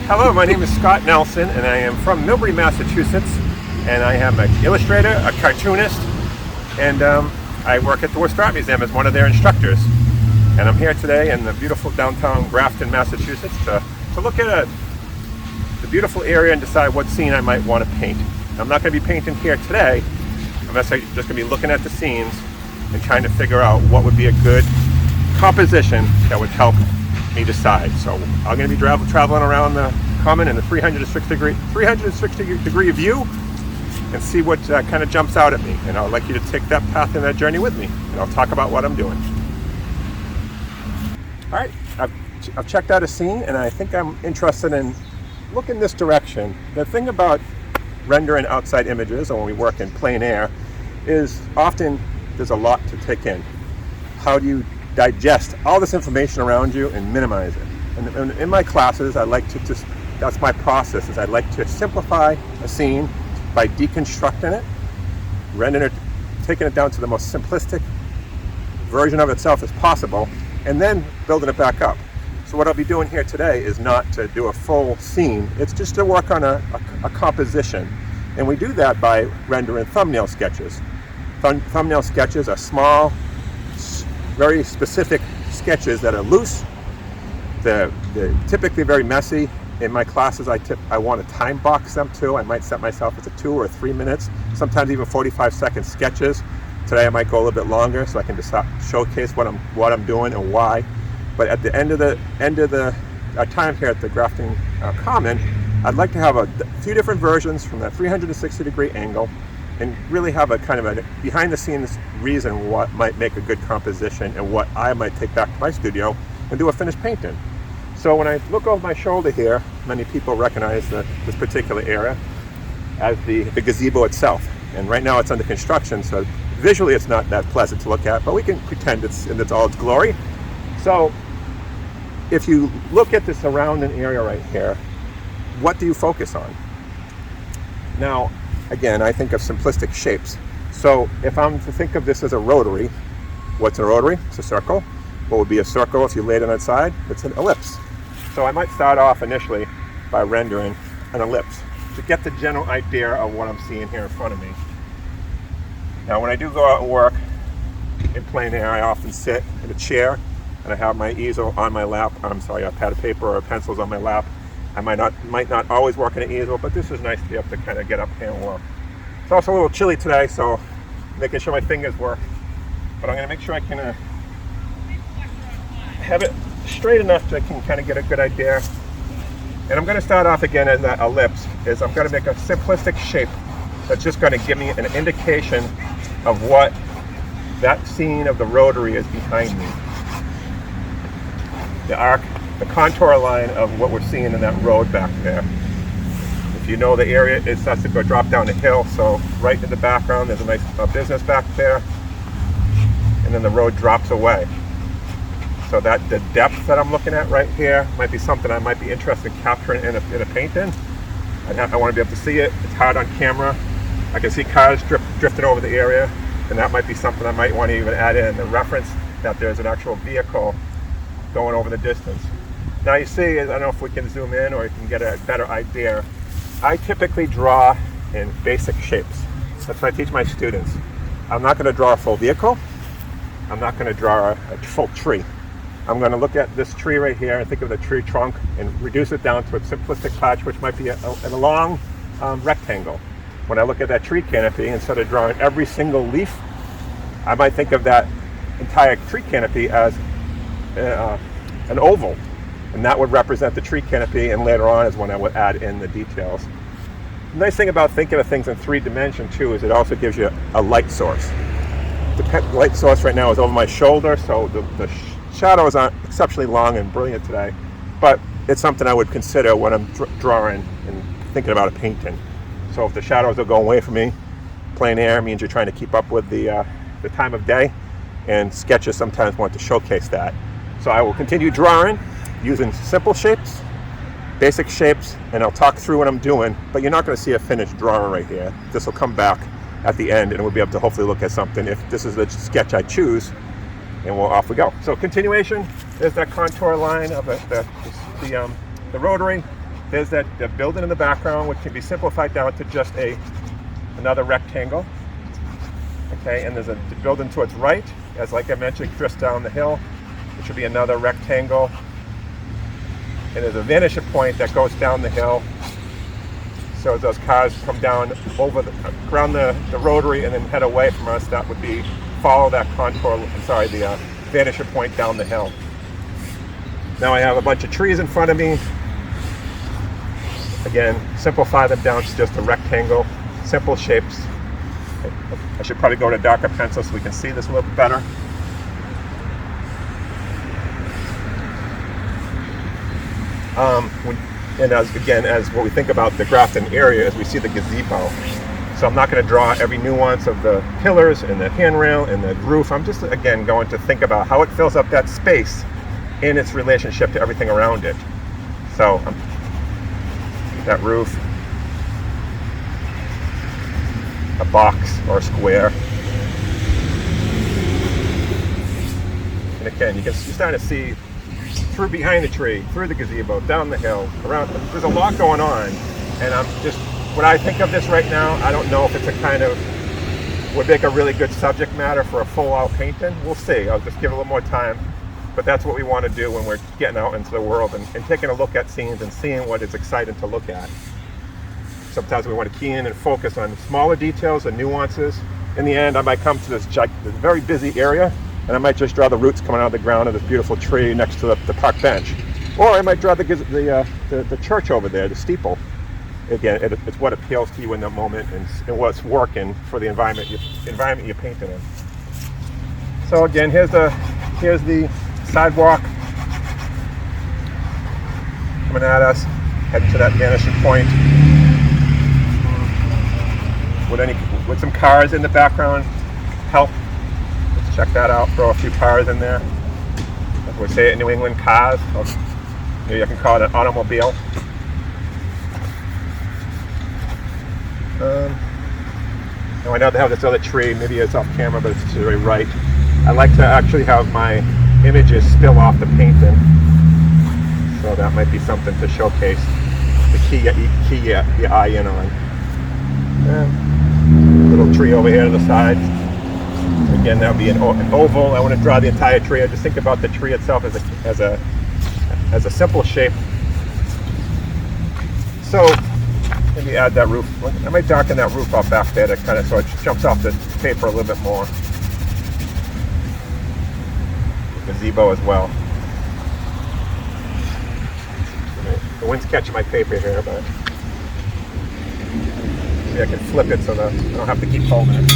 Hello, my name is Scott Nelson, and I am from Millbury, Massachusetts, and I am an illustrator, a cartoonist, and I work at the Worcester Art Museum as one of their instructors. And I'm here today in the beautiful downtown Grafton, Massachusetts to look at the beautiful area and decide what scene I might want to paint. I'm not going to be painting here today. I'm just going to be looking at the scenes and trying to figure out what would be a good composition that would help me decide. So I'm going to be traveling around the common in the 360 degree view and see what kind of jumps out at me. And I'd like you to take that path and that journey with me, and I'll talk about what I'm doing. All right, I've checked out a scene, and I think I'm interested in looking this direction. The thing about rendering outside images, or when we work in plein air, is often there's a lot to take in. How do you digest all this information around you and minimize it? And in my classes, I like to that's my process, is I like to simplify a scene by deconstructing it, rendering it, taking it down to the most simplistic version of itself as possible, and then building it back up. So what I'll be doing here today is not to do a full scene, it's just to work on a composition. And we do that by rendering thumbnail sketches. Thumbnail sketches are small, very specific sketches that are loose. They're typically very messy. In my classes, I want to time box them too. I might set myself to 2 or 3 minutes, sometimes even 45-second sketches. Today I might go a little bit longer so I can just showcase what I'm doing and why. But at the end of our time here at the Grafton Common, I'd like to have a few different versions from that 360 degree angle, and really have a kind of a behind the scenes reason what might make a good composition and what I might take back to my studio and do a finished painting. So when I look over my shoulder here, many people recognize this particular area as the gazebo itself. And right now it's under construction, so visually it's not that pleasant to look at, but we can pretend it's in all its glory. So if you look at the surrounding area right here, what do you focus on? Now, again, I think of simplistic shapes. So if I'm to think of this as a rotary, what's a rotary? It's a circle. What would be a circle if you laid it on its side? It's an ellipse. So I might start off initially by rendering an ellipse to get the general idea of what I'm seeing here in front of me. Now when I do go out and work in plein air, I often sit in a chair and I have my easel on my lap. A pad of paper or pencils on my lap. I might not always work in an easel, but this is nice to be able to kind of get up here and work. It's also a little chilly today, so making sure my fingers work. But I'm going to make sure I can have it straight enough so I can kind of get a good idea. And I'm going to start off again as that ellipse. I'm going to make a simplistic shape that's just going to give me an indication of what that scene of the rotary is behind me. The arc, the contour line of what we're seeing in that road back there. If you know the area, it starts to go drop down the hill, so right in the background there's a nice business back there, and then the road drops away. So that the depth that I'm looking at right here might be something I might be interested in capturing in a painting. I want to be able to see it. It's hard on camera. I can see cars drifting over the area, and that might be something I might want to even add in, the reference that there's an actual vehicle going over the distance. Now you see, I don't know if we can zoom in or you can get a better idea. I typically draw in basic shapes. That's what I teach my students. I'm not going to draw a full vehicle. I'm not going to draw a full tree. I'm going to look at this tree right here and think of the tree trunk and reduce it down to a simplistic patch, which might be a long rectangle. When I look at that tree canopy, instead of drawing every single leaf, I might think of that entire tree canopy as an oval, and that would represent the tree canopy, and later on is when I would add in the details. The nice thing about thinking of things in 3 dimensions too is it also gives you a light source. The light source right now is over my shoulder, so the shadows aren't exceptionally long and brilliant today, but it's something I would consider when I'm drawing and thinking about a painting. So if the shadows are going away from me, plein air means you're trying to keep up with the time of day, and sketches sometimes want to showcase that. So I will continue drawing using simple shapes, basic shapes, and I'll talk through what I'm doing, but you're not going to see a finished drawing right here. This will come back at the end and we'll be able to hopefully look at something if this is the sketch I choose, and off we go. So continuation, there's that contour line of the rotary. There's the building in the background, which can be simplified down to just another rectangle. Okay, and there's a building to its right, as like I mentioned, drifts down the hill, which would be another rectangle. And there's a vanishing point that goes down the hill. So as those cars come down around the rotary and then head away from us, that would be follow that contour, the vanishing point down the hill. Now I have a bunch of trees in front of me. Again, simplify them down to just a rectangle, simple shapes. I should probably go to darker pencil so we can see this a little bit better. And as what we think about the Grafton area, as we see the gazebo. So I'm not going to draw every nuance of the pillars and the handrail and the roof. I'm just, again, going to think about how it fills up that space in its relationship to everything around it. So that roof, a box or a square. And again, you're starting to see through behind the tree, through the gazebo, down the hill, around. There's a lot going on, and when I think of this right now, I don't know if it's a kind of would make a really good subject matter for a full-out painting. We'll see. I'll just give it a little more time. But that's what we want to do when we're getting out into the world and taking a look at scenes and seeing what is exciting to look at. Sometimes we want to key in and focus on smaller details and nuances. In the end, I might come to this very busy area, and I might just draw the roots coming out of the ground of this beautiful tree next to the park bench. Or I might draw the church over there, the steeple. Again, it's what appeals to you in that moment and what's working for the environment you're painting in. So again, here's the sidewalk coming at us, heading to that vanishing point. With some cars in the background, help. Let's check that out. Throw a few cars in there. Like we say it in New England, cars. Or maybe I can call it an automobile. Now I know they have this other tree. Maybe it's off camera, but it's to the right. I like to actually have my images spill off the painting, so that might be something to showcase the key your eye in on. Little tree over here to the side. Again, that would be an oval. I want to draw the entire tree. I just think about the tree itself as a simple shape. So maybe add that roof. I might darken that roof off back there so it jumps off the paper a little bit more. Gazebo as well. The wind's catching my paper here, but maybe I can flip it so that I don't have to keep holding it.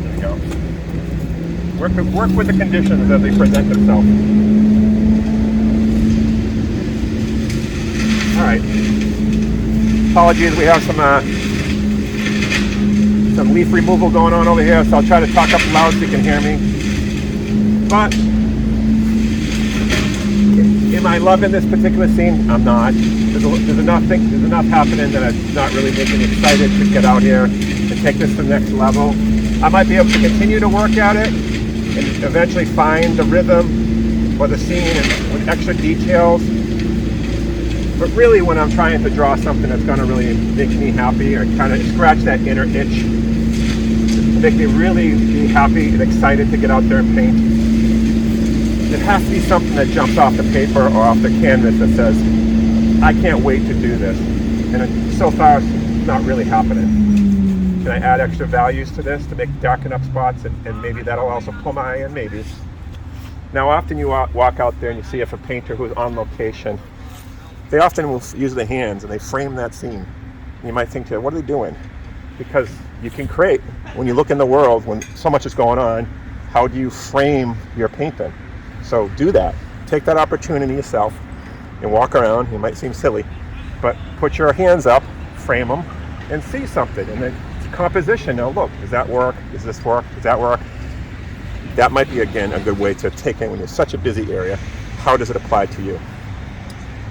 There we go. Work with the conditions as they present themselves. All right. Apologies, we have some leaf removal going on over here, so I'll try to talk up loud so you can hear me. But am I loving this particular scene? I'm not. There's enough happening that it's not really making me excited to get out here and take this to the next level. I might be able to continue to work at it and eventually find the rhythm or the scene and with extra details. But really, when I'm trying to draw something that's going to really make me happy or kind of scratch that inner itch, make me really be happy and excited to get out there and paint, it has to be something that jumps off the paper or off the canvas that says, I can't wait to do this. And so far, it's not really happening. Can I add extra values to this to make darken up spots, and maybe that'll also pull my eye in, maybe. Now, often you walk out there and you see if a painter who's on location, they often will use their hands and they frame that scene. And you might think, what are they doing? Because you can create, when you look in the world, when so much is going on, how do you frame your painting? So do that. Take that opportunity yourself and walk around. It might seem silly, but put your hands up, frame them, and see something. And then it's composition. Now look, does that work? Does this work? Does that work? That might be, again, a good way to take in when you're such a busy area. How does it apply to you?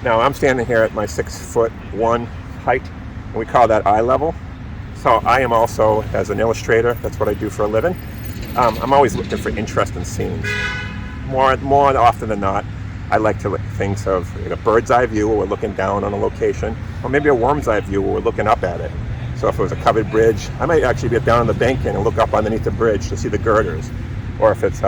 Now I'm standing here at my 6'1" height, and we call that eye level. So I am also, as an illustrator, that's what I do for a living. I'm always looking for interesting scenes. More often than not, I like to think of a bird's eye view where we're looking down on a location, or maybe a worm's eye view where we're looking up at it. So if it was a covered bridge, I might actually get down on the bank and look up underneath the bridge to see the girders. Or if it's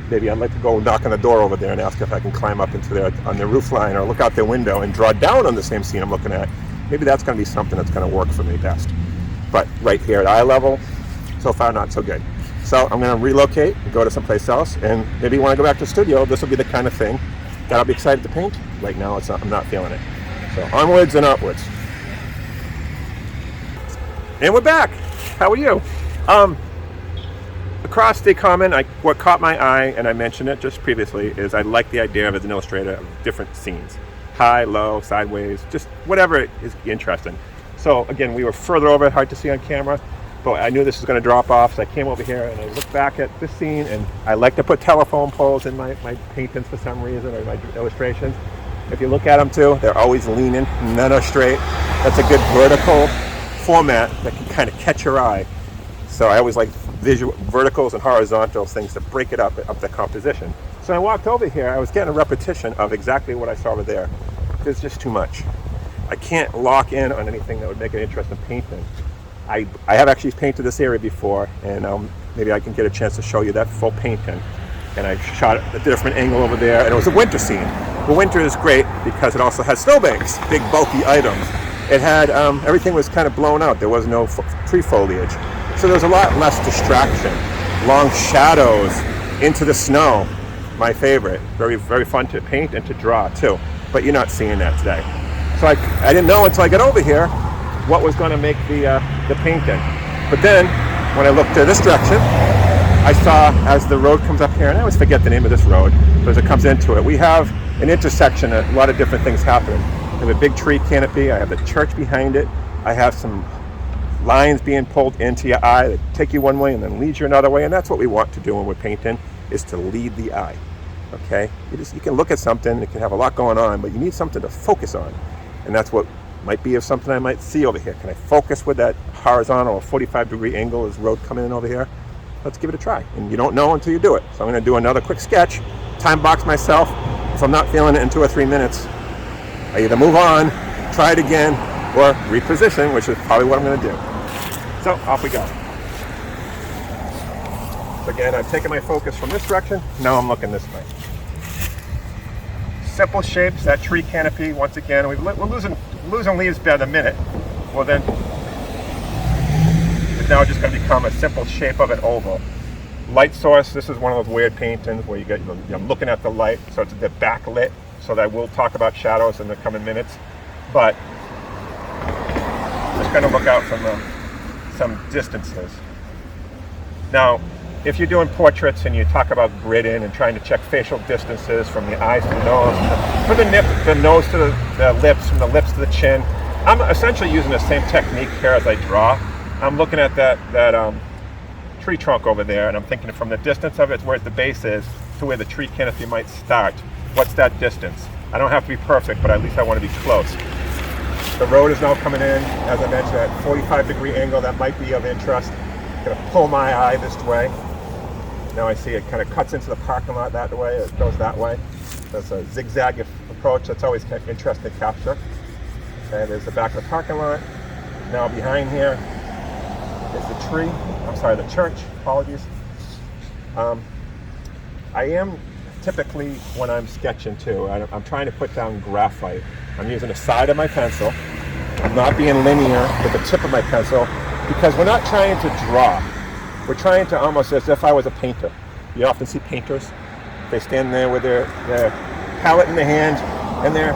maybe I'd like to go knock on the door over there and ask if I can climb up into there on the roof line, or look out the window and draw down on the same scene I'm looking at. Maybe that's going to be something that's going to work for me best. But right here at eye level, so far not so good. So I'm going to relocate and go to someplace else, and maybe when I go back to the studio, this will be the kind of thing that I'll be excited to paint. Right now, I'm not feeling it. So onwards and upwards. And we're back. How are you? Across the comment, what caught my eye, and I mentioned it just previously, is I like the idea of, as an illustrator, of different scenes. High, low, sideways, just whatever is interesting. So again, we were further over, hard to see on camera, but I knew this was going to drop off, so I came over here and I looked back at this scene, and I like to put telephone poles in my paintings for some reason, or my illustrations. If you look at them too, they're always leaning, none are straight. That's a good vertical format that can kind of catch your eye. So I always like visual verticals and horizontals, things to break it up the composition. So I walked over here, I was getting a repetition of exactly what I saw over there. It's just too much. I can't lock in on anything that would make an interesting painting. I have actually painted this area before, and maybe I can get a chance to show you that full painting. And I shot a different angle over there, and it was a winter scene. The winter is great because it also has snowbanks, big bulky items. It had, everything was kind of blown out. There was no tree foliage. So there was a lot less distraction. Long shadows into the snow, my favorite. Very, very fun to paint and to draw too. But you're not seeing that today. So I didn't know until I got over here what was going to make the painting. But then, when I looked to this direction, I saw, as the road comes up here, and I always forget the name of this road, but as it comes into it, we have an intersection, a lot of different things happening. I have a big tree canopy, I have the church behind it, I have some lines being pulled into your eye that take you one way and then lead you another way, and that's what we want to do when we're painting, is to lead the eye. Okay? You can look at something, it can have a lot going on, but you need something to focus on. And that's what might be of something I might see over here. Can I focus with that horizontal or 45-degree angle as road coming in over here? Let's give it a try. And you don't know until you do it. So I'm going to do another quick sketch, time box myself. If I'm not feeling it in 2 or 3 minutes, I either move on, try it again, or reposition, which is probably what I'm going to do. So off we go. So again, I'm taking my focus from this direction. Now I'm looking this way. Simple shapes, that tree canopy, once again, we're losing leaves by the minute. Well then, it's now just going to become a simple shape of an oval. Light source, this is one of those weird paintings where I'm looking at the light, so it's a bit backlit, so that we'll talk about shadows in the coming minutes. But just going to look out from some distances. Now, if you're doing portraits and you talk about gridding and trying to check facial distances from the eyes to the nose, from the nose to the lips, from the lips to the chin, I'm essentially using the same technique here as I draw. I'm looking at that tree trunk over there, and I'm thinking from the distance of it, where the base is, to where the tree canopy might start. What's that distance? I don't have to be perfect, but at least I want to be close. The road is now coming in, as I mentioned, at 45-degree angle. That might be of interest. I'm going to pull my eye this way. Now I see it kind of cuts into the parking lot that way, it goes that way. That's a zigzag approach, that's always kind of interesting to capture. Okay, there's the back of the parking lot. Now behind here is the tree, the church, apologies. I am typically, when I'm sketching too, I'm trying to put down graphite. I'm using the side of my pencil. I'm not being linear with the tip of my pencil, because we're not trying to draw. We're trying to almost, as if I was a painter. You often see painters. They stand there with their palette in their hand, and they're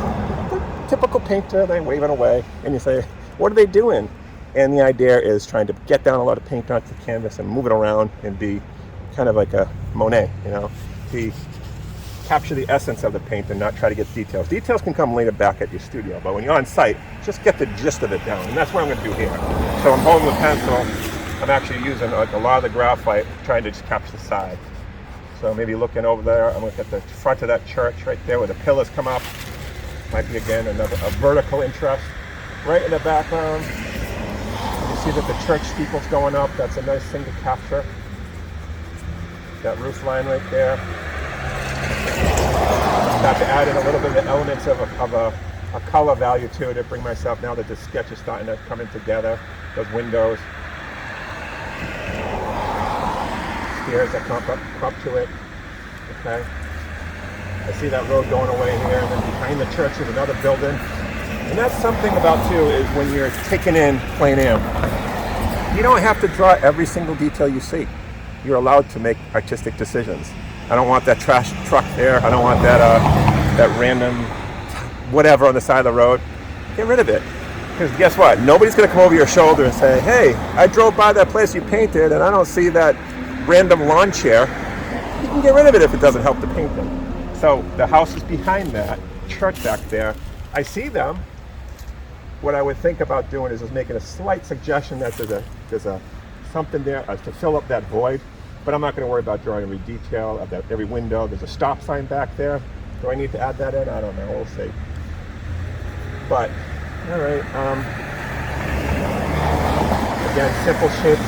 the typical painter, they're waving away. And you say, what are they doing? And the idea is trying to get down a lot of paint onto the canvas and move it around and be kind of like a Monet, to capture the essence of the paint and not try to get details. Details can come later back at your studio, but when you're on site, just get the gist of it down. And that's what I'm going to do here. So I'm holding the pencil. I'm actually using a lot of the graphite, trying to just capture the side. So maybe looking over there, I'm looking at the front of that church right there where the pillars come up. Might be again a vertical interest. Right in the background, you see that the church steeple's going up. That's a nice thing to capture. that roof line right there. Start to add in a little bit of the elements of a color value to it, to bring myself, now that this sketch is starting to come in together, those windows, stairs that come up to it, okay? I see that road going away here, and then behind the church is another building. And that's something about, too, is when you're taking in plein air, you don't have to draw every single detail you see. You're allowed to make artistic decisions. I don't want that trash truck there. I don't want that random whatever on the side of the road. Get rid of it. Because guess what? Nobody's going to come over your shoulder and say, hey, I drove by that place you painted and I don't see that random lawn chair. You can get rid of it if it doesn't help the painting. So the house is behind that, church back there. I see them. What I would think about doing is just making a slight suggestion that there's a something there to fill up that void. But I'm not going to worry about drawing every detail of that, every window. There's a stop sign back there. Do I need to add that in? I don't know. We'll see. But, all right. Again, simple shapes.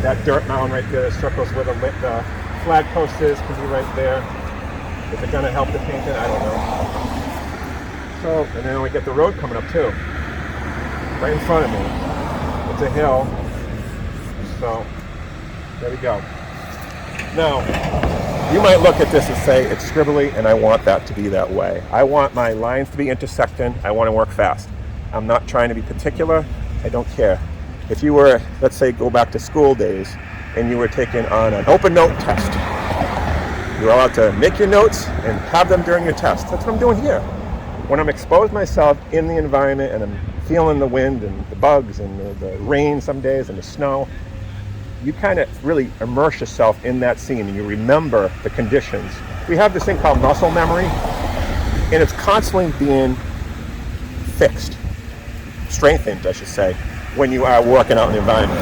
That dirt mound right there, the circles where the flag post is, can be right there. Is it going to help the painting? I don't know. So, and then we get the road coming up too. Right in front of me. It's a hill. So, there we go. Now, you might look at this and say, it's scribbly, and I want that to be that way. I want my lines to be intersecting. I want to work fast. I'm not trying to be particular. I don't care. If you were, let's say, go back to school days, and you were taking on an open note test, you're allowed to make your notes and have them during your test. That's what I'm doing here. When I'm exposed myself in the environment, and I'm feeling the wind and the bugs and the rain some days and the snow, you kind of really immerse yourself in that scene and you remember the conditions. We have this thing called muscle memory, and it's constantly being fixed, strengthened, I should say, when you are working out in the environment.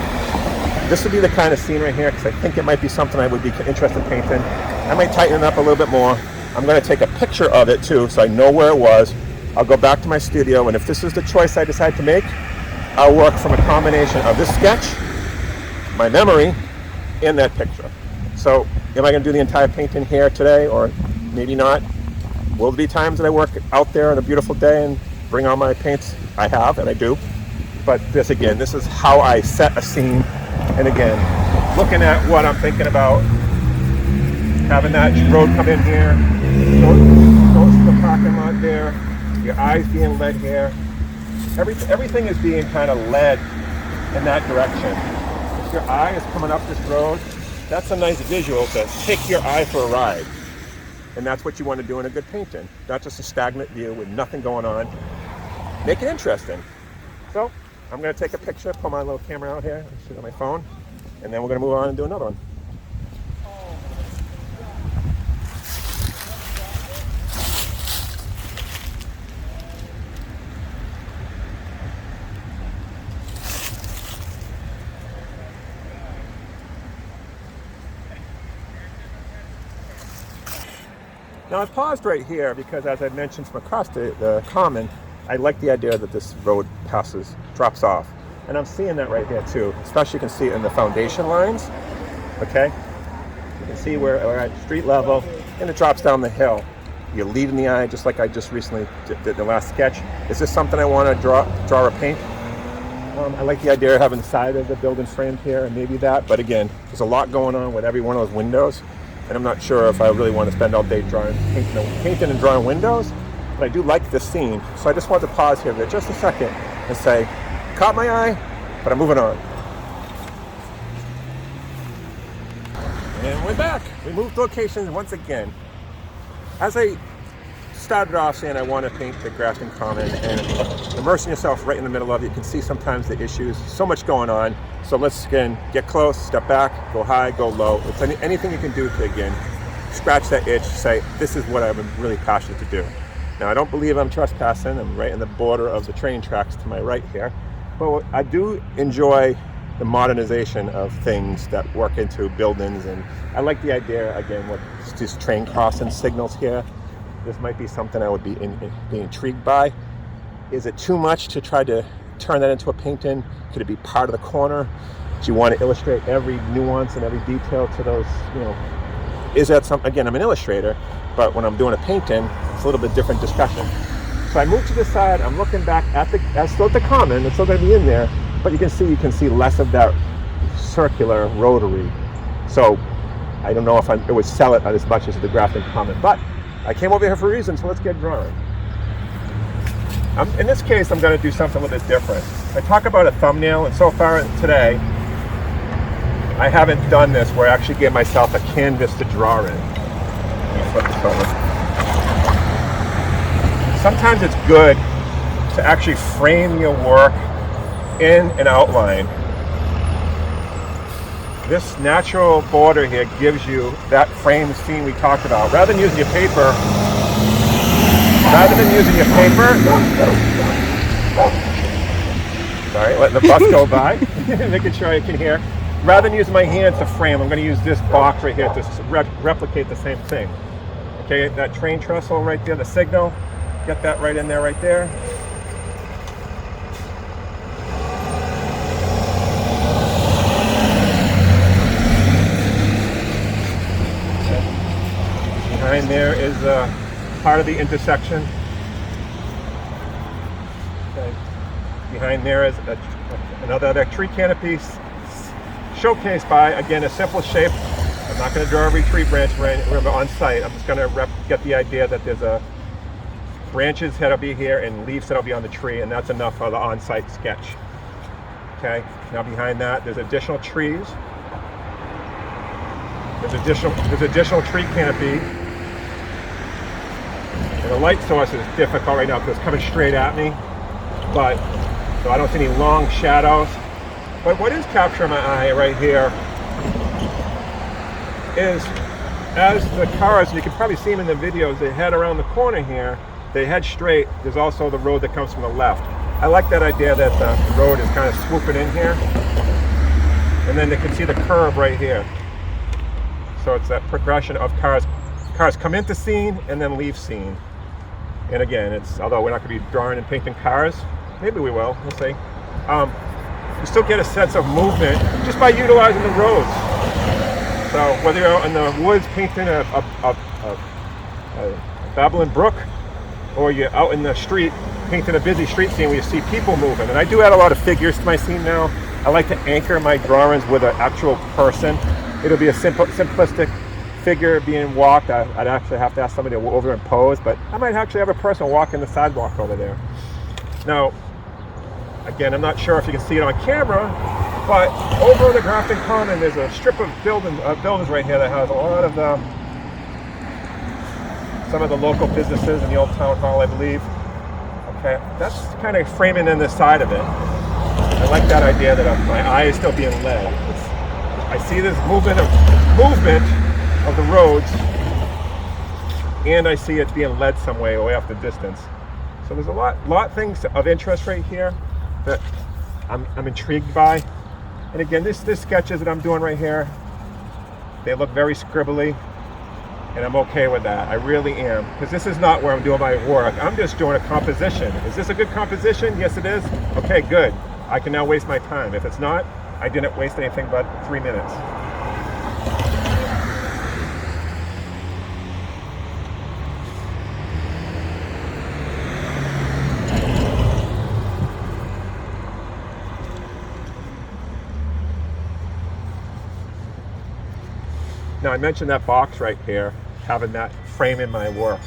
This would be the kind of scene right here, because I think it might be something I would be interested in painting. I might tighten it up a little bit more. I'm going to take a picture of it too, so I know where it was. I'll go back to my studio, and if this is the choice I decide to make, I'll work from a combination of this sketch, my memory, in that picture. So am I going to do the entire painting here today, or maybe not? Will there be times that I work out there on a beautiful day and bring all my paints? I have, and I do. But this, again, this is how I set a scene. And again, looking at what I'm thinking about, having that road come in here, goes to the parking lot there, your eyes being led here. Everything is being kind of led in that direction. Your eye is coming up this road, that's a nice visual to take your eye for a ride. And that's what you want to do in a good painting. Not just a stagnant view with nothing going on. Make it interesting. So I'm going to take a picture, pull my little camera out here, shoot on my phone, and then we're going to move on and do another one. Now I've paused right here because, as I mentioned, from across the common, I like the idea that this road drops off. And I'm seeing that right here too. Especially you can see it in the foundation lines, okay? You can see where we're at street level, and it drops down the hill. You're leading the eye, just like I just recently did the last sketch. Is this something I want to draw or paint? I like the idea of having the side of the building framed here, and maybe that, but again, there's a lot going on with every one of those windows. And I'm not sure if I really want to spend all day painting and drawing windows, but I do like this scene. So I just want to pause here for just a second and say, caught my eye, but I'm moving on. And we're back. We moved locations once again. As I started off saying I want to paint the Grafton Common, and immersing yourself right in the middle of it, you can see sometimes the issues, so much going on. So let's, again, get close, step back, go high, go low. It's anything you can do to, again, scratch that itch, say, this is what I'm really passionate to do. Now, I don't believe I'm trespassing. I'm right in the border of the train tracks to my right here. But I do enjoy the modernization of things that work into buildings. And I like the idea, again, with these train crossing signals here. This might be something I would be intrigued by. Is it too much to try to turn that into a painting? Could it be part of the corner? Do you want to illustrate every nuance and every detail to those, is that something? Again, I'm an illustrator, but when I'm doing a painting, it's a little bit different discussion. So I move to the side, I'm looking back at still at the common, it's still going to be in there, but you can see less of that circular rotary. So I don't know if it would sell it as much as the Grafton common, but I came over here for a reason, so let's get drawing. In this case, I'm going to do something a little bit different. I talk about a thumbnail, and so far today, I haven't done this where I actually gave myself a canvas to draw in. Let me flip this over. Sometimes it's good to actually frame your work in an outline. This natural border here gives you that framed scene we talked about. Rather than using your paper, sorry, letting the bus go by, making sure I can hear. Rather than using my hands to frame, I'm going to use this box right here to replicate the same thing. Okay, that train trestle right there, the signal, get that right in there, right there. Okay. Behind there is part of the intersection. Okay. Behind there is another tree canopy showcased by, again, a simple shape. I'm not going to draw every tree branch remember on site. I'm just going to get the idea that there's branches that'll be here and leaves that'll be on the tree, and that's enough for the on-site sketch. Okay, now behind that there's additional trees. There's additional tree canopy. And the light source is difficult right now because it's coming straight at me, but so I don't see any long shadows. But what is capturing my eye right here is as the cars, and you can probably see them in the videos, they head around the corner here, they head straight. There's also the road that comes from the left. I like that idea that the road is kind of swooping in here, and then they can see the curve right here. So it's that progression of cars come into scene and then leave scene. And again, although we're not going to be drawing and painting cars, maybe we will, we'll see. You still get a sense of movement just by utilizing the roads. So whether you're in the woods painting a babbling brook, or you're out in the street painting a busy street scene where you see people moving. And I do add a lot of figures to my scene now. I like to anchor my drawings with an actual person. It'll be a simplistic figure being walked. I'd actually have to ask somebody to go over and pose, but I might actually have a person walking the sidewalk over there. Now, again, I'm not sure if you can see it on camera, but over in the Grafton Common, there's a strip of buildings right here that has a lot of some of the local businesses in the old town hall, I believe. Okay, that's kind of framing in the side of it. I like that idea that my eye is still being led. I see this movement of the roads, and I see it being led some way off the distance. So there's a lot of things of interest right here that I'm intrigued by. And again, these sketches that I'm doing right here, they look very scribbly, and I'm okay with that. I really am, because this is not where I'm doing my work. I'm just doing a composition. Is this a good composition? Yes, it is. Okay, good. I can now waste my time. If it's not, I didn't waste anything but 3 minutes. Now, I mentioned that box right here, having that frame in my work.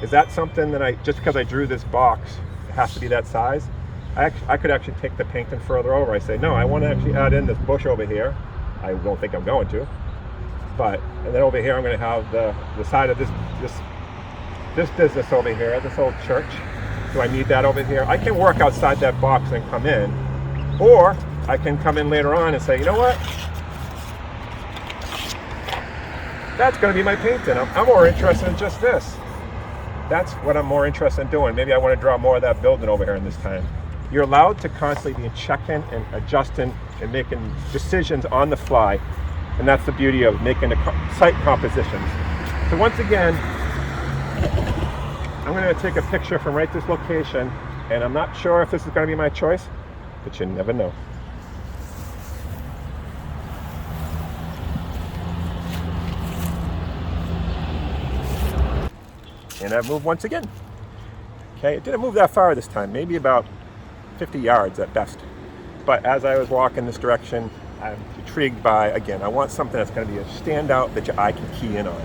Is that something that just because I drew this box, it has to be that size? I could actually take the painting further over. I say, no, I want to actually add in this bush over here. I don't think I'm going to. And then over here, I'm going to have the side of this business over here, this old church. Do I need that over here? I can work outside that box and come in. Or I can come in later on and say, you know what? That's going to be my painting. I'm more interested in just this. That's what I'm more interested in doing. Maybe I want to draw more of that building over here in this time. You're allowed to constantly be checking and adjusting and making decisions on the fly. And that's the beauty of making the site compositions. So once again, I'm going to take a picture from right this location, and I'm not sure if this is going to be my choice, but you never know. and I've moved once again. Okay, it didn't move that far this time, maybe about 50 yards at best. But as I was walking this direction, I'm intrigued by, again, I want something that's going to be a standout that your eye can key in on.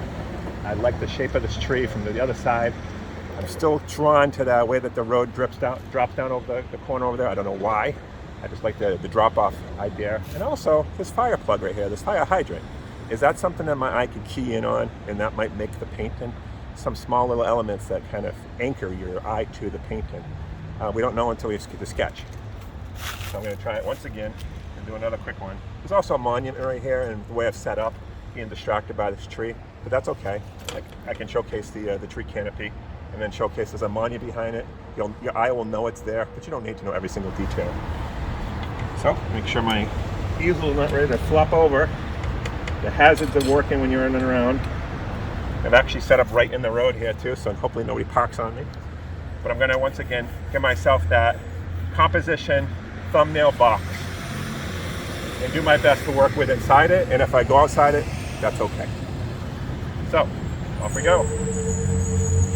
I like the shape of this tree from the other side. I'm still drawn to that way that the road drops down over the corner over there. I don't know why. I just like the drop-off idea. And also, this fire plug right here, this fire hydrant. Is that something that my eye can key in on, and that might make the painting? Some small little elements that kind of anchor your eye to the painting. We don't know until we get the sketch. So I'm going to try it once again and do another quick one. There's also a monument right here, and the way I've set up, being distracted by this tree, but that's okay. I can showcase the tree canopy, and then showcase there's a monument behind it. Your eye will know it's there, but you don't need to know every single detail. So make sure my easel is not ready to flop over. The hazards are working when you're running around. I've actually set up right in the road here too, so hopefully nobody parks on me. But I'm gonna once again give myself that composition thumbnail box and do my best to work with inside it, and if I go outside it, that's okay. So, off we go.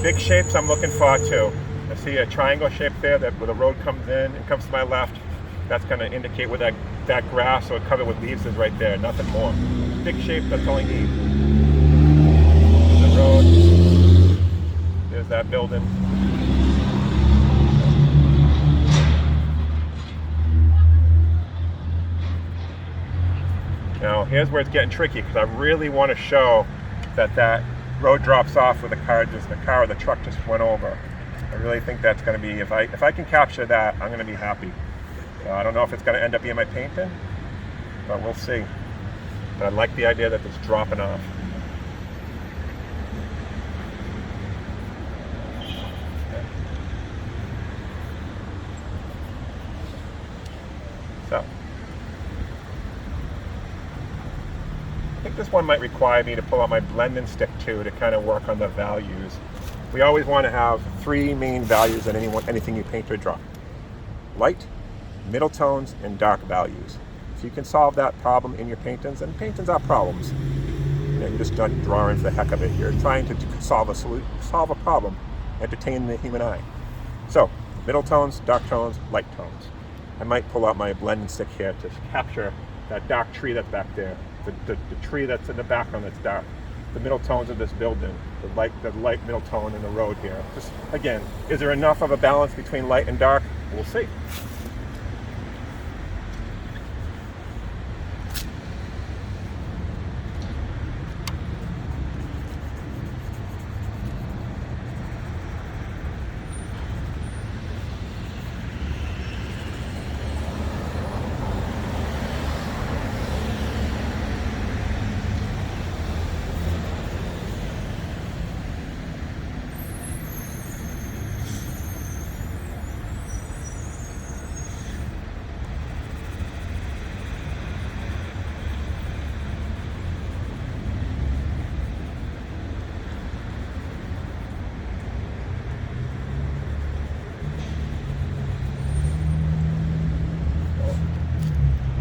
Big shapes I'm looking for too. I see a triangle shape there where the road comes in and comes to my left. That's gonna indicate where that grass or covered with leaves is right there, nothing more. Big shape, that's all I need. Road. There's that building. Now here's where it's getting tricky, because I really want to show that road drops off where the car or the truck just went over. I really think that's going to be, if I can capture that, I'm going to be happy. So I don't know if it's going to end up being my painting, but we'll see. But I like the idea that it's dropping off. So, I think this one might require me to pull out my blending stick too to kind of work on the values. We always want to have three main values in anything you paint or draw: light, middle tones, and dark values. If you can solve that problem in your paintings, and paintings are problems. You're just not drawing for the heck of it. You're trying to solve a problem, entertain the human eye. So, middle tones, dark tones, light tones. I might pull out my blending stick here to capture that dark tree that's back there, the tree that's in the background that's dark, the middle tones of this building, the light middle tone in the road here. Just, again, is there enough of a balance between light and dark? We'll see.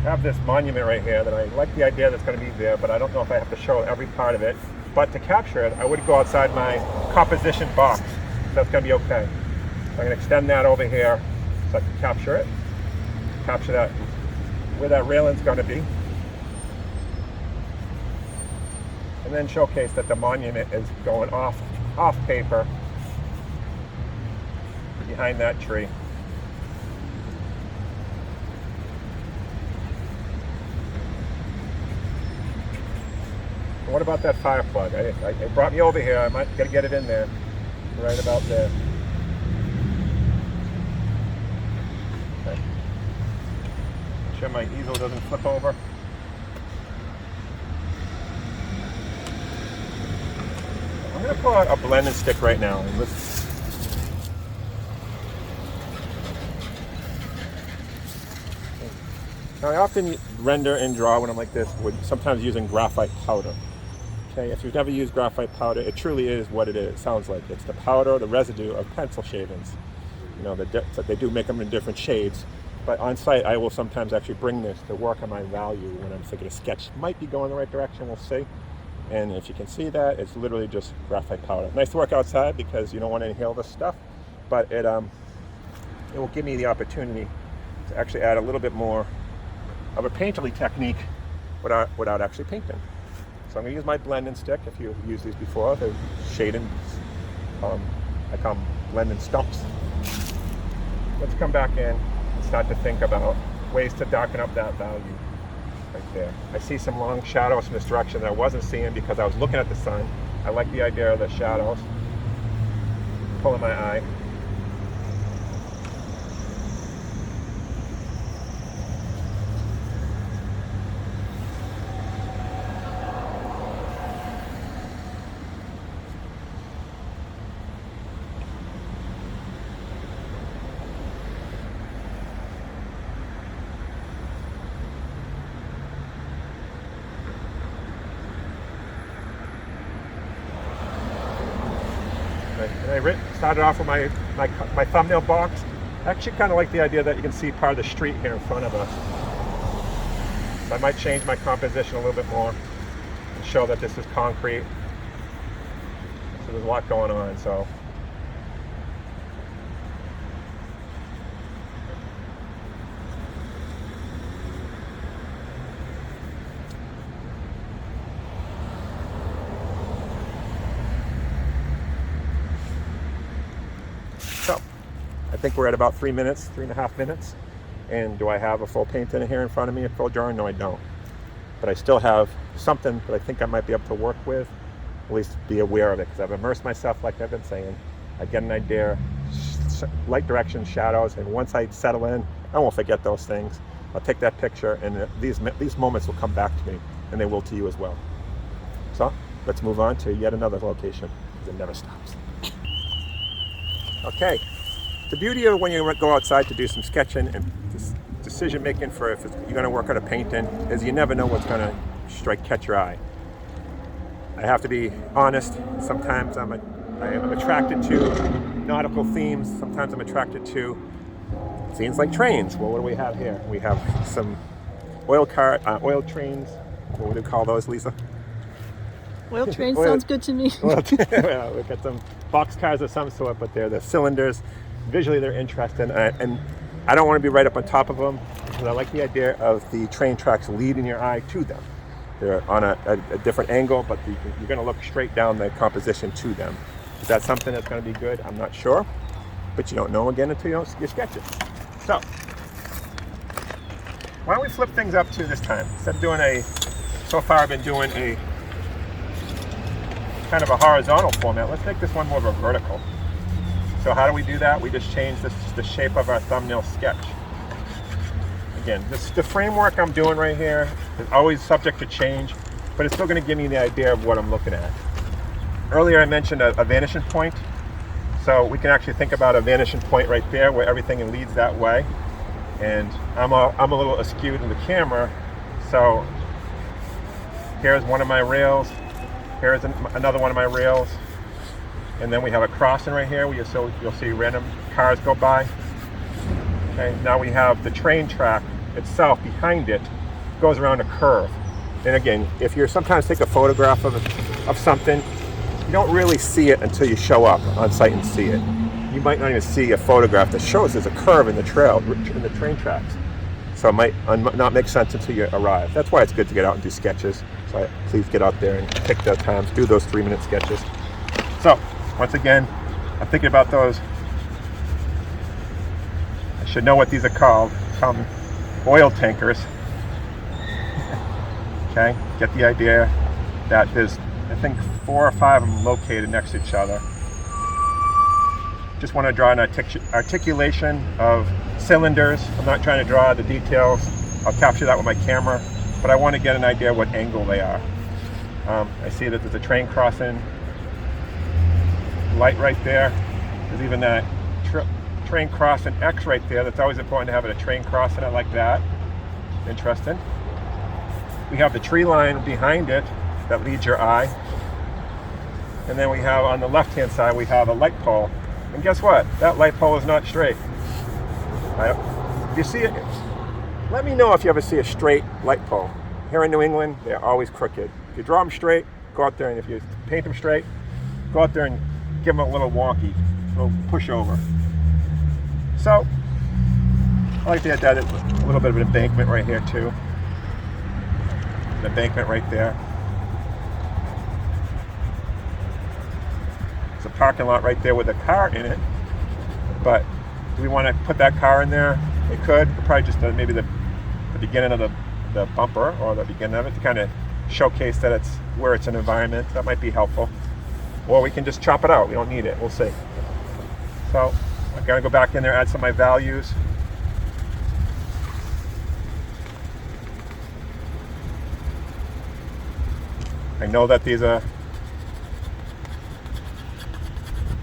I have this monument right here that I like the idea that's going to be there, but I don't know if I have to show every part of it. But to capture it, I would go outside my composition box. So that's going to be okay. So I'm going to extend that over here so I can capture it. Capture that where that railing's going to be. And then showcase that the monument is going off paper behind that tree. What about that fire plug? It brought me over here. I might gotta get it in there, right about there. Okay. Make sure my easel doesn't flip over. I'm gonna pull out a blending stick right now. And now I often render and draw when I'm like this, sometimes using graphite powder. Okay, if you've never used graphite powder, it truly is what it is. It sounds like it's the powder, the residue of pencil shavings. You know, they do make them in different shades. But on site, I will sometimes actually bring this to work on my value when I'm thinking a sketch might be going the right direction. We'll see. And if you can see that, it's literally just graphite powder. Nice to work outside because you don't want to inhale this stuff, but it will give me the opportunity to actually add a little bit more of a painterly technique without actually painting. So I'm going to use my blending stick. If you've used these before, they're shading, I call them blending stumps. Let's come back in and start to think about ways to darken up that value right there. I see some long shadows from this direction that I wasn't seeing because I was looking at the sun. I like the idea of the shadows pulling my eye. And I started off with my thumbnail box. I actually kind of like the idea that you can see part of the street here in front of us. So I might change my composition a little bit more and show that this is concrete. So there's a lot going on. So I think we're at about 3.5 minutes. And do I have a full paint in here in front of me, a full drawing? No, I don't. But I still have something that I think I might be able to work with, at least be aware of it, because I've immersed myself, like I've been saying. I get an idea, light direction, shadows, and once I settle in, I won't forget those things. I'll take that picture, and these moments will come back to me, and they will to you as well. So let's move on to yet another location, because it never stops. Okay. The beauty of when you go outside to do some sketching and decision making for if you're going to work on a painting is you never know what's going to catch your eye. I have to be honest. Sometimes I am attracted to nautical themes. Sometimes I'm attracted to scenes like trains. Well, what do we have here? We have some oil trains. What do you call those, Lisa? Oil train sounds good to me. Well, we've got some box cars of some sort, but they're the cylinders. Visually, they're interesting, and I don't want to be right up on top of them because I like the idea of the train tracks leading your eye to them. They're on a different angle, but you're going to look straight down the composition to them. Is that something that's going to be good? I'm not sure, but you don't know again until you sketch it. So, why don't we flip things up to this time? Instead of doing so far I've been doing a kind of a horizontal format. Let's make this one more of a vertical. So how do we do that? We just change the shape of our thumbnail sketch. Again, the framework I'm doing right here is always subject to change, but it's still going to give me the idea of what I'm looking at. Earlier I mentioned a vanishing point. So we can actually think about a vanishing point right there where everything leads that way. And I'm a little askew to the camera. So here's one of my rails. Here's another one of my rails. And then we have a crossing right here where you'll see random cars go by. Okay, now we have the train track itself behind it goes around a curve. And again, if you sometimes take a photograph of something, you don't really see it until you show up on site and see it. You might not even see a photograph that shows there's a curve in the train tracks. So it might not make sense until you arrive. That's why it's good to get out and do sketches. So please get out there and pick those times, do those 3-minute sketches. So once again, I'm thinking about those. I should know what these are called. Call them oil tankers. Okay, get the idea that there's, I think, 4 or 5 of them located next to each other. Just want to draw an articulation of cylinders. I'm not trying to draw the details. I'll capture that with my camera, but I want to get an idea what angle they are. I see that there's a train crossing light right there. There's even that train crossing X right there. That's always important to have a train crossing. I like that. Interesting. We have the tree line behind it that leads your eye. And then we have on the left-hand side, we have a light pole. And guess what? That light pole is not straight. You see it? Let me know if you ever see a straight light pole. Here in New England, they're always crooked. If you draw them straight, go out there and if you paint them straight, go out there and give them a little wonky, a little push over. So I like to add that a little bit of an embankment right here too. An embankment right there. There's a parking lot right there with a car in it, but do we want to put that car in there? It could, probably just maybe the beginning of the bumper or the beginning of it to kind of showcase that it's where it's an environment. That might be helpful. Or we can just chop it out. We don't need it. We'll see. So I'm going to go back in there, add some of my values. I know that these are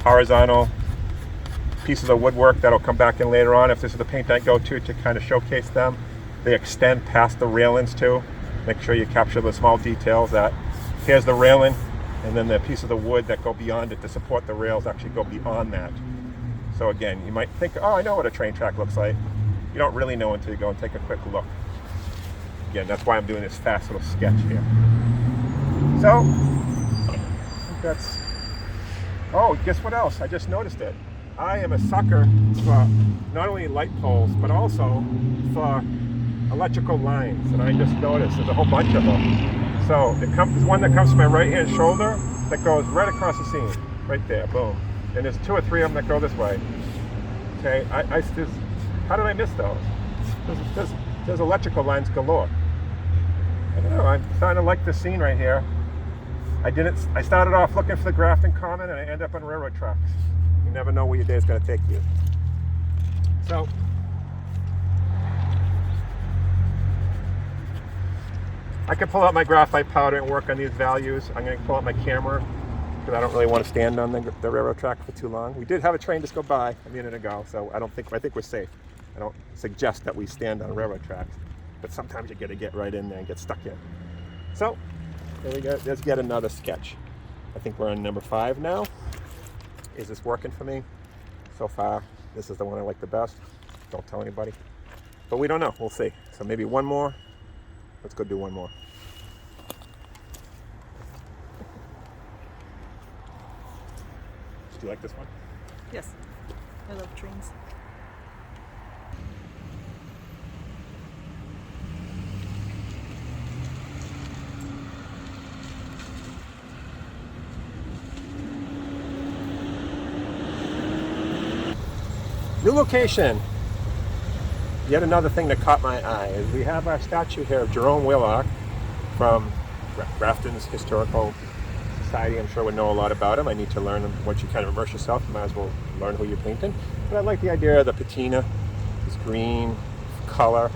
horizontal pieces of woodwork that'll come back in later on if this is the paint I go to kind of showcase them. They extend past the railings too. Make sure you capture the small details that here's the railing and then the piece of the wood that go beyond it to support the rails actually go beyond that. So again, you might think, oh, I know what a train track looks like. You don't really know until you go and take a quick look. Again, that's why I'm doing this fast little sketch here. So, I think that's, oh, guess what else? I just noticed it. I am a sucker for not only light poles, but also for electrical lines. And I just noticed there's a whole bunch of them. So there's one that comes to my right hand shoulder that goes right across the scene. Right there, boom. And there's 2 or 3 of them that go this way. Okay, how did I miss those? There's electrical lines galore. I don't know, I'm starting to like this scene right here. I started off looking for the Grafton Common and I end up on railroad tracks. You never know where your day is going to take you. So, I could pull out my graphite powder and work on these values. I'm going to pull out my camera because I don't really want to stand on the railroad track for too long. We did have a train just go by a minute ago, so I think we're safe. I don't suggest that we stand on railroad tracks, but sometimes you got to get right in there and get stuck in. So, there we go. There's yet another sketch. I think we're on number 5 now. Is this working for me? So far, this is the one I like the best. Don't tell anybody. But we don't know. We'll see. So maybe one more. Let's go do one more. Did you like this one? Yes. I love trains. New location. Yet another thing that caught my eye is we have our statue here of Jerome Willock from Grafton's Historical Society. I'm sure would know a lot about him. I need to learn him. Once you kind of immerse yourself, you might as well learn who you're painting. But I like the idea of the patina, this green color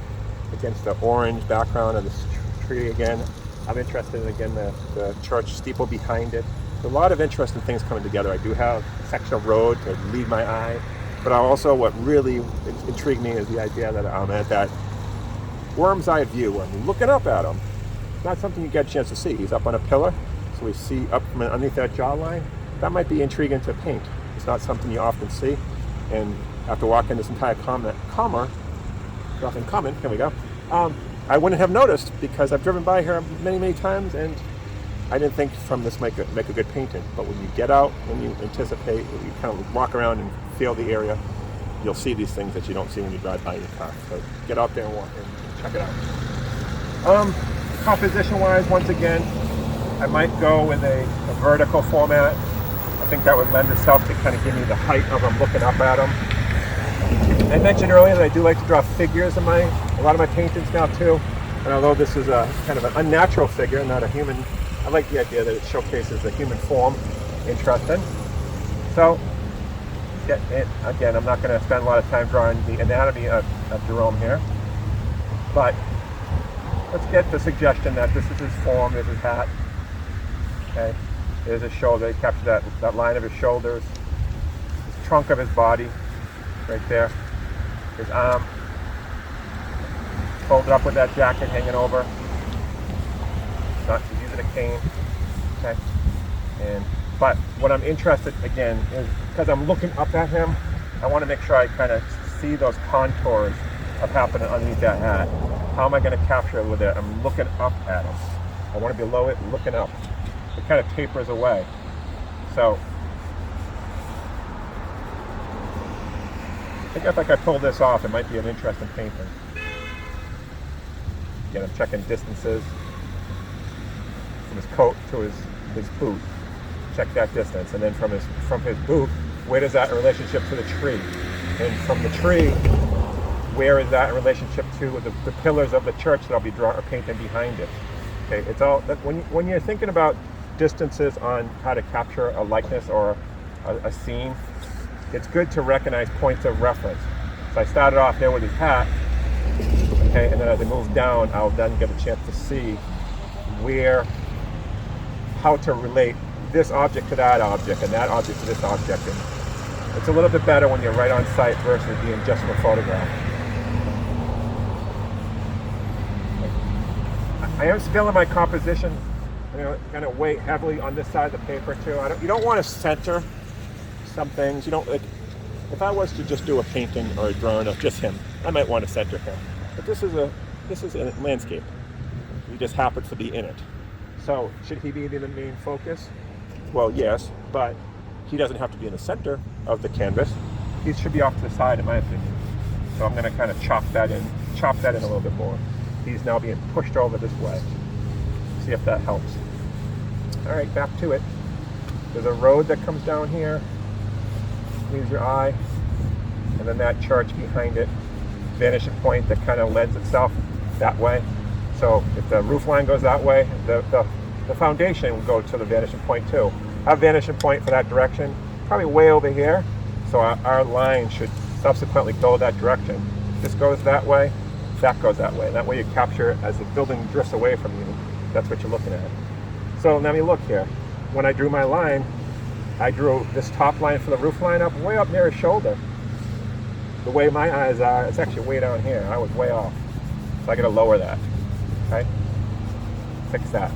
against the orange background of this tree again. I'm interested in, again, the church steeple behind it. There's a lot of interesting things coming together. I do have a section of road to lead my eye. But also what really intrigued me is the idea that I'm at that worm's eye view where I'm looking up at him. It's not something you get a chance to see. He's up on a pillar, so we see up from underneath that jawline. That might be intriguing to paint. It's not something you often see. And after walking this entire Grafton Common, here we go, I wouldn't have noticed because I've driven by here many, many times and I didn't think from this make a good painting. But when you get out, when you anticipate, when you kind of walk around and feel the area, you'll see these things that you don't see when you drive by in your car. So get out there and walk and check it out. Composition-wise, once again, I might go with a vertical format. I think that would lend itself to kind of give me the height of them looking up at them. I mentioned earlier that I do like to draw figures in a lot of my paintings now too. And although this is a kind of an unnatural figure, not a human, I like the idea that it showcases the human form. Interesting. So, again, I'm not going to spend a lot of time drawing the anatomy of Jerome here. But let's get the suggestion that this is his form, this is his hat. Okay, there's his shoulder, he captured that line of his shoulders, his trunk of his body, right there, his arm, folded up with that jacket hanging over. He's using a cane. Okay, but what I'm interested again is because I'm looking up at him, I want to make sure I kind of see those contours of happening underneath that hat. How am I going to capture it with it? I'm looking up at him. I want to be below it and looking up. it kind of tapers away. So I think if I could pull this off, it might be an interesting painting. Again, I'm checking distances from his coat to his boot. Check that distance, and then from his boot, where does that in relationship to the tree? And from the tree, where is that in relationship to the pillars of the church that I'll be drawing or painting behind it? Okay, it's all that when you're thinking about distances on how to capture a likeness or a scene, it's good to recognize points of reference. So I started off there with his hat, okay, and then as I move down, I'll then get a chance to see how to relate this object to that object and that object to this object. And it's a little bit better when you're right on site versus being just from a photograph. I am still in my composition. I'm going to weigh heavily on this side of the paper too. You don't want to center some things. You don't like. If I was to just do a painting or a drawing of just him, I might want to center him. But this is a landscape. He just happens to be in it. So should he be the main focus? Well, yes, but he doesn't have to be in the center of the canvas. He should be off to the side, in my opinion. So I'm going to kind of chop that in a little bit more. He's now being pushed over this way. See if that helps. All right, back to it. There's a road that comes down here. Leaves your eye, and then that church behind it. Vanishing point that kind of lends itself that way. So if the roof line goes that way, the foundation will go to the vanishing point too. Our vanishing point for that direction, probably way over here. So our line should subsequently go that direction. This goes that way, that goes that way. That way you capture as the building drifts away from you. That's what you're looking at. So let me look here. When I drew my line, I drew this top line for the roof line up way up near his shoulder. The way my eyes are, it's actually way down here. I was way off. So I gotta lower that. Okay? Fix that.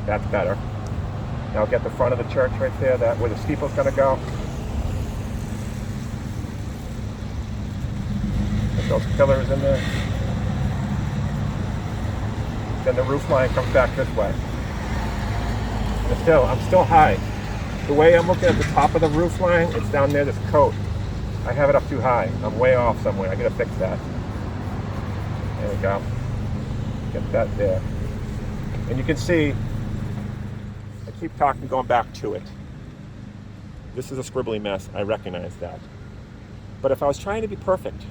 That's better. Now get the front of the church right there, that where the steeple's gonna go. Get those pillars in there. Then the roof line comes back this way. And I'm still high. The way I'm looking at the top of the roof line, it's down near this coat. I have it up too high. I'm way off somewhere. I gotta fix that. There we go. Get that there. And you can see, I keep going back to it. This is a scribbly mess. I recognize that. But if I was trying to be perfect,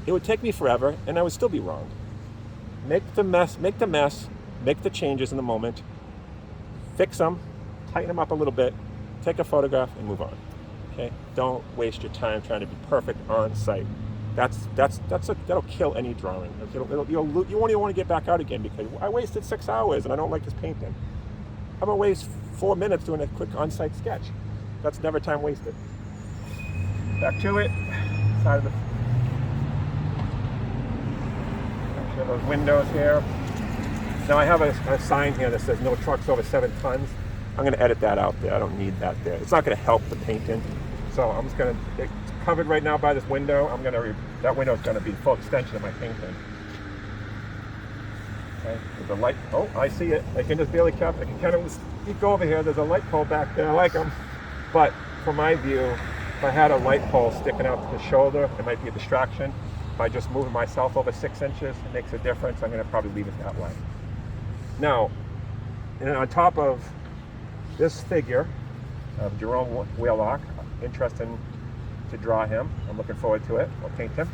it would take me forever and I would still be wrong. Make the mess, make the changes in the moment, fix them, tighten them up a little bit, take a photograph and move on. Okay? Don't waste your time trying to be perfect on site. That'll kill any drawing. You won't even want to get back out again because I wasted 6 hours and I don't like this painting. I'm gonna waste 4 minutes doing a quick on-site sketch. That's never time wasted. Back to it. Side of the those windows here. Now I have a sign here that says no trucks over 7 tons. I'm going to edit that out there. I don't need that there. It's not going to help the painting. So I'm just going to, it's covered right now by this window. That window is going to be full extension of my painting. Okay, there's a light. Oh, I see it. I can just barely capture. I can kind of peek over here. There's a light pole back there. I like them. But from my view, if I had a light pole sticking out to the shoulder, it might be a distraction. By just moving myself over 6 inches, it makes a difference. I'm going to probably leave it that way. Now, and on top of this figure of Jerome Wheelock, interesting to draw him. I'm looking forward to it. I'll paint him.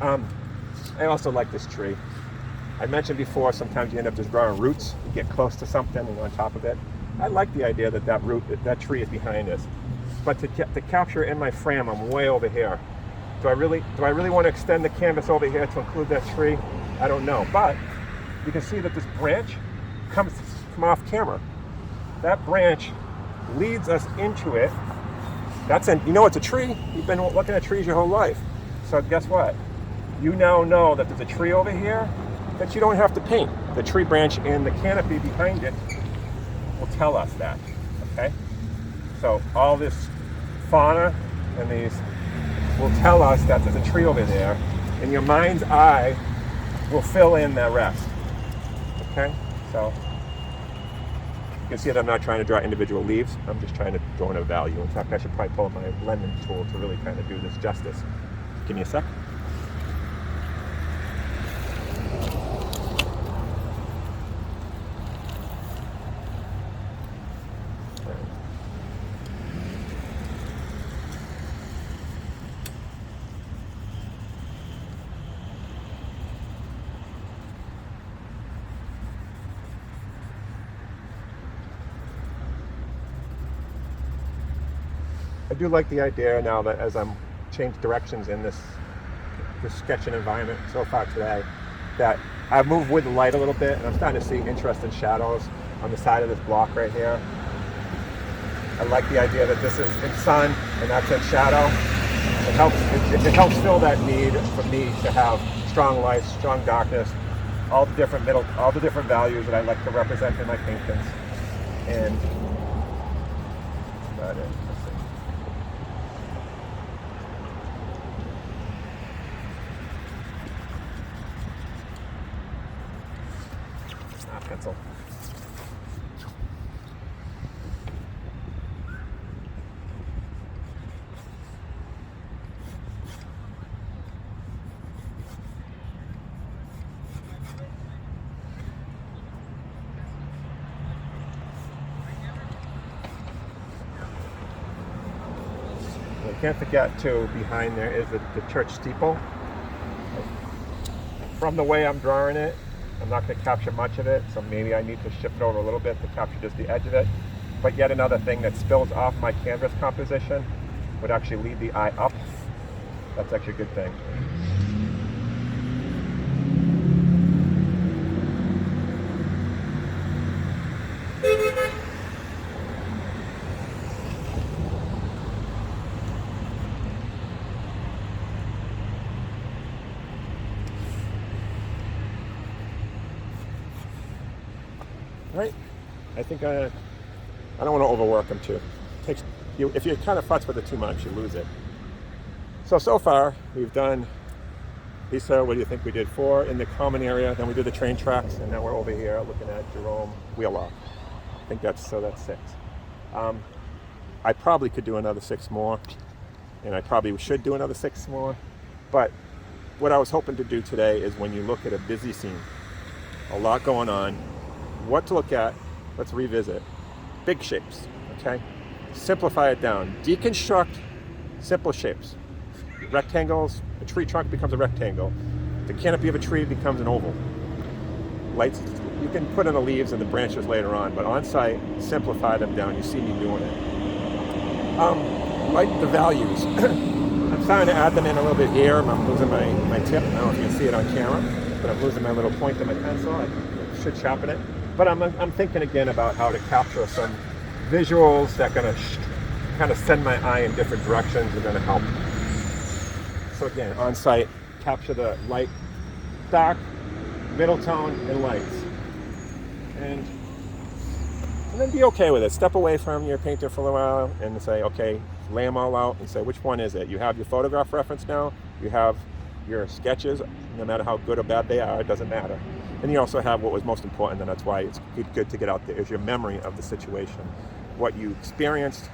I also like this tree. I mentioned before, sometimes you end up just drawing roots. You get close to something and on top of it. I like the idea that that tree is behind us. But to capture in my frame, I'm way over here. Do I really want to extend the canvas over here to include that tree? I don't know. But you can see that this branch comes from off camera. That branch leads us into it. You know it's a tree. You've been looking at trees your whole life. So guess what? You now know that there's a tree over here that you don't have to paint. The tree branch and the canopy behind it will tell us that. Okay? So all this fauna and these will tell us that there's a tree over there, and your mind's eye will fill in that rest. Okay? So You can see that I'm not trying to draw individual leaves. I'm just trying to draw in a value. In fact, I should probably pull up my blending tool to really kind of do this justice. Give me a sec. I do like the idea now that as I'm changed directions in this sketching environment so far today, that I've moved with the light a little bit and I'm starting to see interesting shadows on the side of this block right here. I like the idea that this is in sun and that's in shadow. It helps fill that need for me to have strong light, strong darkness, all the different values that I like to represent in my paintings. And that's about it. Pencil. You can't forget too, behind there is the church steeple. From the way I'm drawing it, I'm not going to capture much of it, so maybe I need to shift it over a little bit to capture just the edge of it. But yet another thing that spills off my canvas composition would actually lead the eye up. That's actually a good thing. Right? I think I don't want to overwork them too. If you kind of futz with it too much, you lose it. So far, we've done, Lisa, what do you think we did? 4 in the common area, then we did the train tracks, and now we're over here looking at Jerome Wheelock. I think that's 6. I probably could do another 6 more, and I probably should do another 6 more, but what I was hoping to do today is when you look at a busy scene, a lot going on, what to look at, let's revisit. Big shapes, okay? Simplify it down. Deconstruct simple shapes. Rectangles, a tree trunk becomes a rectangle. The canopy of a tree becomes an oval. Lights, you can put in the leaves and the branches later on, but on site, simplify them down. You see me doing it. Like the values. I'm starting to add them in a little bit here. I'm losing my tip. I don't know if you can see it on camera, but I'm losing my little point of my pencil. I should sharpen it. But I'm thinking again about how to capture some visuals that are going to kind of send my eye in different directions and going to help. So again, on site, capture the light, dark, middle tone, and lights. And then be okay with it. Step away from your painter for a while and say, okay, lay them all out and say, which one is it? You have your photograph reference now. You have your sketches, no matter how good or bad they are, it doesn't matter. And you also have what was most important, and that's why it's good to get out there, is your memory of the situation. What you experienced.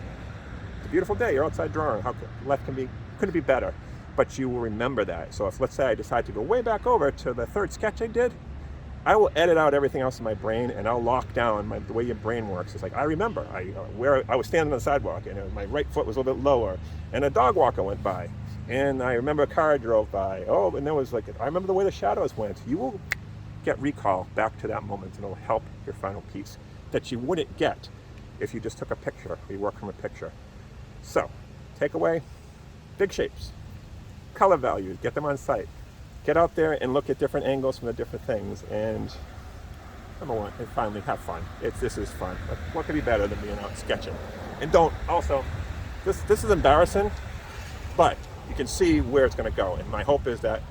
It's a beautiful day, you're outside drawing. How life couldn't be better. But you will remember that. So if, let's say, I decide to go way back over to the 3rd sketch I did, I will edit out everything else in my brain, and I'll lock down the way your brain works. It's like, I remember where I was standing on the sidewalk, and my right foot was a little bit lower, and a dog walker went by. And I remember a car drove by. Oh, and there was I remember the way the shadows went. You will get recall back to that moment, and it'll help your final piece that you wouldn't get if you just took a picture, you work from a picture. So, takeaway, big shapes, color values, get them on site. Get out there and look at different angles from the different things, and number 1, and finally have fun. This is fun. What could be better than being out sketching? And this is embarrassing, but you can see where it's going to go, and my hope is that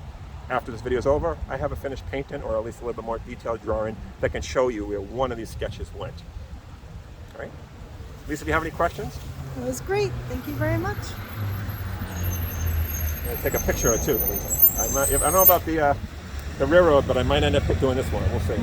after this video is over, I have a finished painting, or at least a little bit more detailed drawing that can show you where one of these sketches went. All right? Lisa, do you have any questions? That was great. Thank you very much. I'm going to take a picture of it too, please. I don't know about the railroad, but I might end up doing this one. We'll see.